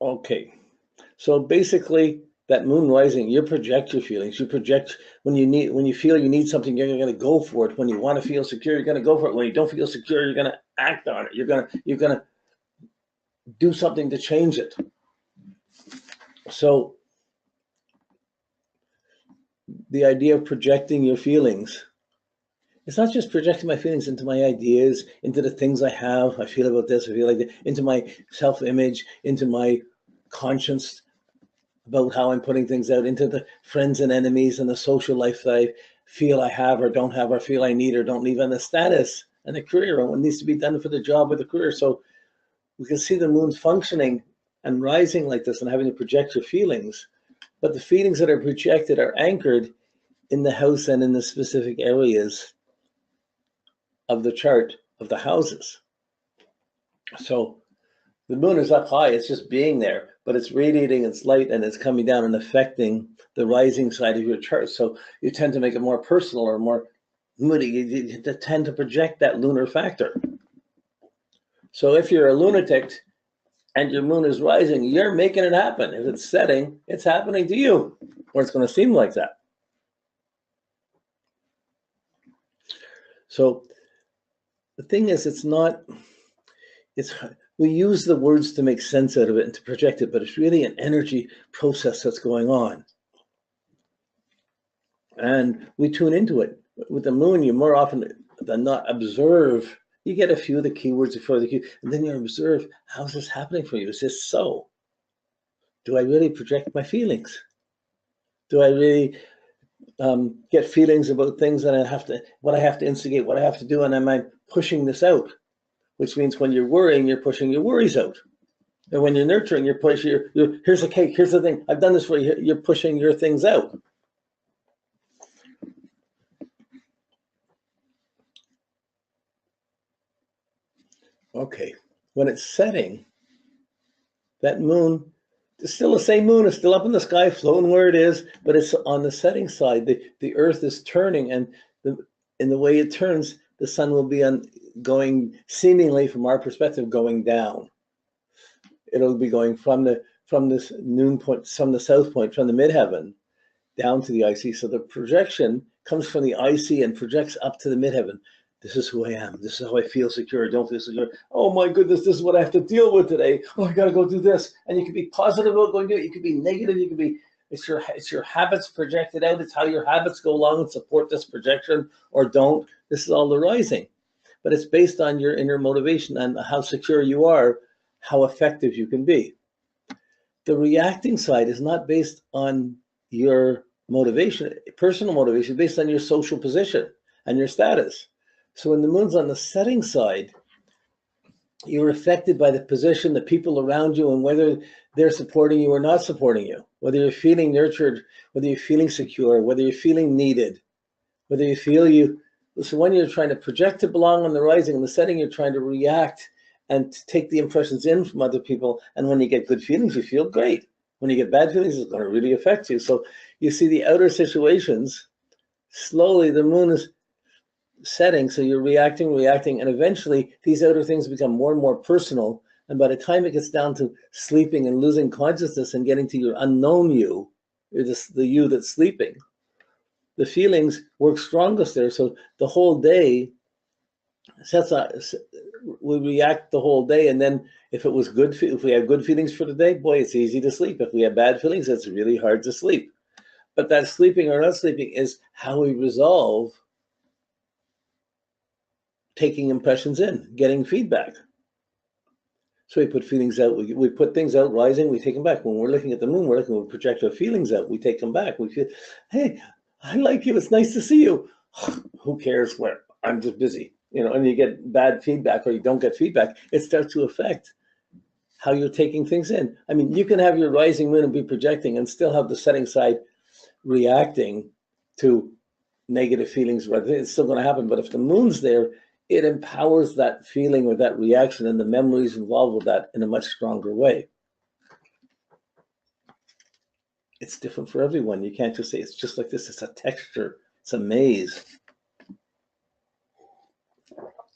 Okay. So basically, that moon rising, you project your feelings. You project when you feel you need something, you're going to go for it. When you want to feel secure, you're going to go for it. When you don't feel secure, you're going to act on it. You're going to do something to change it. So the idea of projecting your feelings, it's not just projecting my feelings into my ideas, into the things I have. I feel about this, I feel like that, into my self-image, into my conscience about how I'm putting things out, into the friends and enemies and the social life that I feel I have or don't have, or feel I need or don't need, and the status and the career and what needs to be done for the job or the career. So we can see the moon functioning and rising like this and having to project your feelings. But the feelings that are projected are anchored in the house and in the specific areas of the chart of the houses. So the moon is up high, it's just being there, but it's radiating its light and it's coming down and affecting the rising side of your chart. So you tend to make it more personal or more moody. You tend to project that lunar factor. So if you're a lunatic and your moon is rising, you're making it happen. If it's setting, it's happening to you, or it's going to seem like that. So the thing is, we use the words to make sense out of it and to project it, but it's really an energy process that's going on. And we tune into it. With the moon, you more often than not observe. You get a few of the keywords before the key, and then you observe, how's this happening for you? Is this so? Do I really project my feelings? Do I really get feelings about things that what I have to instigate, what I have to do, and am I pushing this out? Which means when you're worrying, you're pushing your worries out. And when you're nurturing, you're pushing here's the cake, here's the thing, I've done this for you, you're pushing your things out. Okay, when it's setting, that moon, it's still the same moon, it's still up in the sky, floating where it is, but it's on the setting side. The earth is turning, and in the way it turns, the sun will be going, seemingly from our perspective, going down. It'll be going from this noon point, from the south point, from the midheaven, down to the IC. So the projection comes from the IC and projects up to the midheaven. This is who I am. This is how I feel secure. I don't feel secure. Oh my goodness, this is what I have to deal with today. Oh, I got to go do this. And you can be positive about going to do it. You can be negative. You can be, it's your habits projected out. It's how your habits go along and support this projection or don't. This is all the rising. But it's based on your inner motivation and how secure you are, how effective you can be. The reacting side is not based on your motivation, personal motivation, based on your social position and your status. So when the moon's on the setting side, you're affected by the position, the people around you, and whether they're supporting you or not supporting you, whether you're feeling nurtured, whether you're feeling secure, whether you're feeling needed, whether you feel so when you're trying to project to belong on the rising and the setting, you're trying to react and take the impressions in from other people. And when you get good feelings, you feel great. When you get bad feelings, it's going to really affect you. So you see the outer situations, slowly the moon is setting, so you're reacting, and eventually these outer things become more and more personal. And by the time it gets down to sleeping and losing consciousness and getting to your unknown you, the you that's sleeping, the feelings work strongest there. So the whole day we react the whole day, and then if we have good feelings for the day, boy, it's easy to sleep. If we have bad feelings, it's really hard to sleep. But that sleeping or not sleeping is how we resolve taking impressions in, getting feedback. So we put feelings out, we put things out rising, we take them back. When we're looking at the moon, we project our feelings out, we take them back. We feel, hey, I like you, it's nice to see you. Who cares where? I'm just busy. And you get bad feedback or you don't get feedback, it starts to affect how you're taking things in. I mean, you can have your rising moon and be projecting and still have the setting side reacting to negative feelings. It's still going to happen. But if the moon's there, it empowers that feeling or that reaction and the memories involved with that in a much stronger way. It's different for everyone. You can't just say it's just like this. It's a texture. It's a maze.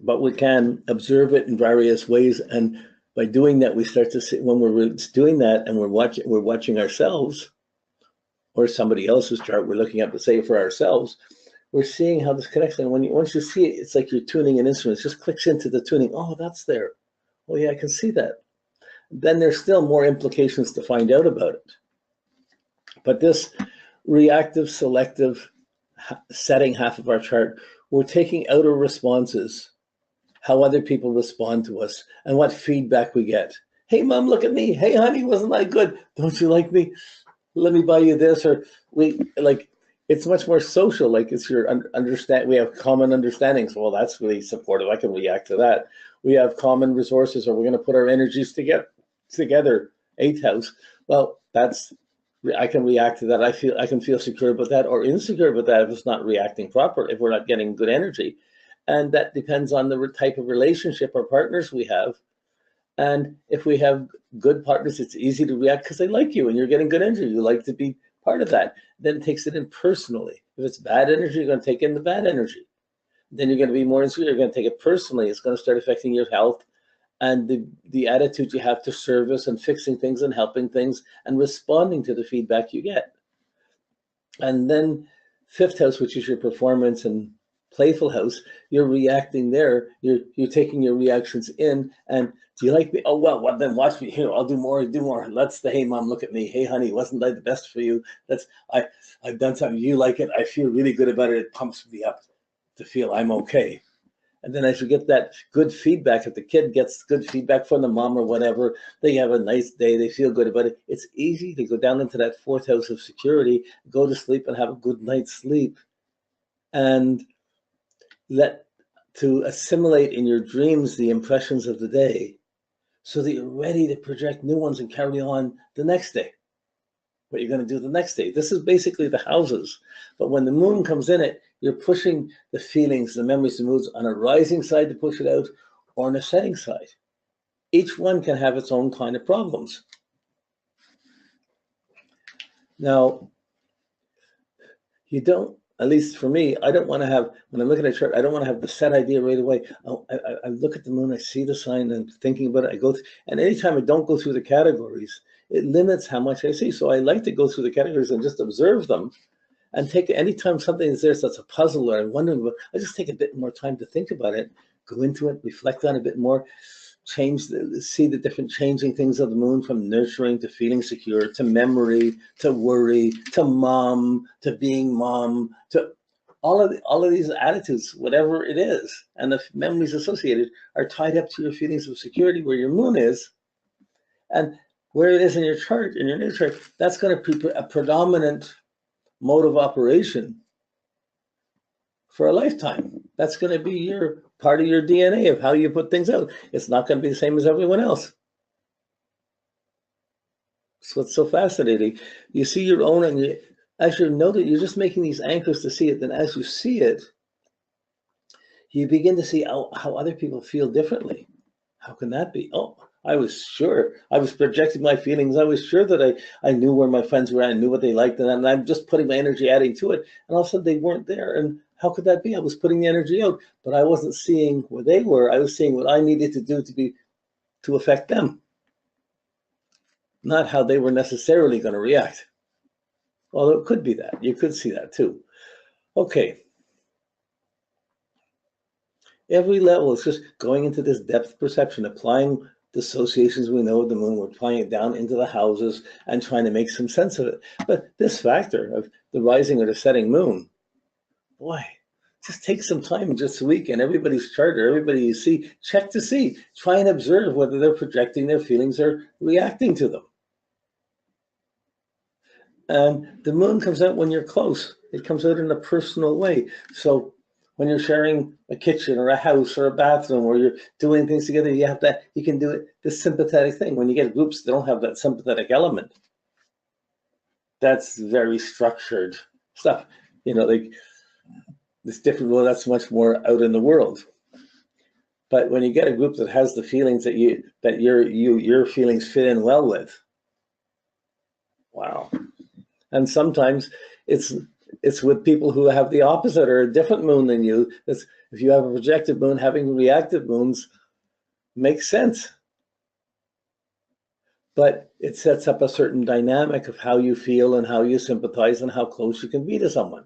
But we can observe it in various ways and By doing that, we start to see, when we're doing that and we're watching ourselves or somebody else's chart, we're looking up to say for ourselves, we're seeing how this connects. And once you see it, it's like you're tuning an instrument. It just clicks into the tuning. Oh, that's there. Oh yeah, I can see that. Then there's still more implications to find out about it. But this reactive, selective setting half of our chart, we're taking outer responses, how other people respond to us, and what feedback we get. Hey, mom, look at me. Hey, honey, wasn't I good? Don't you like me? Let me buy you this. Or it's much more social. Like it's your understand. We have common understandings. Well, that's really supportive. I can react to that. We have common resources, or we're going to put our energies together. Eighth house. Well, I can react to that. I can feel secure about that or insecure about that if it's not reacting properly, if we're not getting good energy. And that depends on the type of relationship or partners we have. And if we have good partners, it's easy to react because they like you and you're getting good energy. You like to be part of that. Then it takes it in personally. If it's bad energy, you're going to take in the bad energy. Then you're going to be more insecure. You're going to take it personally. It's going to start affecting your health and the attitude you have to service and fixing things and helping things and responding to the feedback you get. And then fifth house, which is your performance and playful house, you're reacting there. You're taking your reactions in. And do you like me? Oh, well, then watch me here. I'll do more. Let's hey, mom, look at me. Hey, honey, wasn't I the best for you? I've done something. You like it. I feel really good about it. It pumps me up to feel I'm okay. And then as you get that good feedback, if the kid gets good feedback from the mom or whatever, they have a nice day, they feel good about it. It's easy to go down into that fourth house of security, go to sleep and have a good night's sleep. And to assimilate in your dreams the impressions of the day so that you're ready to project new ones and carry on the next day. What you're going to do the next day. This is basically the houses. But when the moon comes in it, you're pushing the feelings, the memories, the moods on a rising side to push it out or on a setting side. Each one can have its own kind of problems. Now, you don't, at least for me, I don't want to have, when I look at a chart, I don't want to have the set idea right away. I look at the moon, I see the sign and thinking about it, I go through, and anytime I don't go through the categories, it limits how much I see. So I like to go through the categories and just observe them and take anytime something is there that's a puzzle or I'm wondering about, I just take a bit more time to think about it, go into it, reflect on it a bit more, see the different changing things of the moon from nurturing to feeling secure, to memory, to worry, to mom, to being mom, to all of these attitudes, whatever it is, and the memories associated are tied up to your feelings of security where your moon is. And where it is in your chart, in your natal chart, that's going to be a predominant mode of operation for a lifetime. That's going to be your part of your DNA of how you put things out. It's not going to be the same as everyone else. That's what's so fascinating. You see your own, and as you know that you're just making these anchors to see it, then as you see it, you begin to see how other people feel differently. How can that be? Oh, I was sure. I was projecting my feelings. I was sure that I knew where my friends were. I knew what they liked. And I'm just putting my energy, adding to it. And all of a sudden they weren't there. And how could that be? I was putting the energy out, but I wasn't seeing where they were. I was seeing what I needed to do to affect them, not how they were necessarily going to react. Although it could be that. You could see that too. Okay. Every level is just going into this depth perception, applying the associations we know of the moon, we're applying it down into the houses and trying to make some sense of it. But this factor of the rising or the setting moon, boy, just take some time just a week and everybody's chart or everybody you see, check to see, try and observe whether they're projecting their feelings or reacting to them. And the moon comes out when you're close. It comes out in a personal way. So when you're sharing a kitchen or a house or a bathroom or you're doing things together, you can do it, this sympathetic thing. When you get groups that don't have that sympathetic element, that's very structured stuff. Like this different, well, that's much more out in the world. But when you get a group that has the feelings that your feelings fit in well with, wow. And sometimes it's with people who have the opposite or a different moon than you. If you have a projected moon, having reactive moons makes sense. but it sets up a certain dynamic of how you feel and how you sympathize and how close you can be to someone.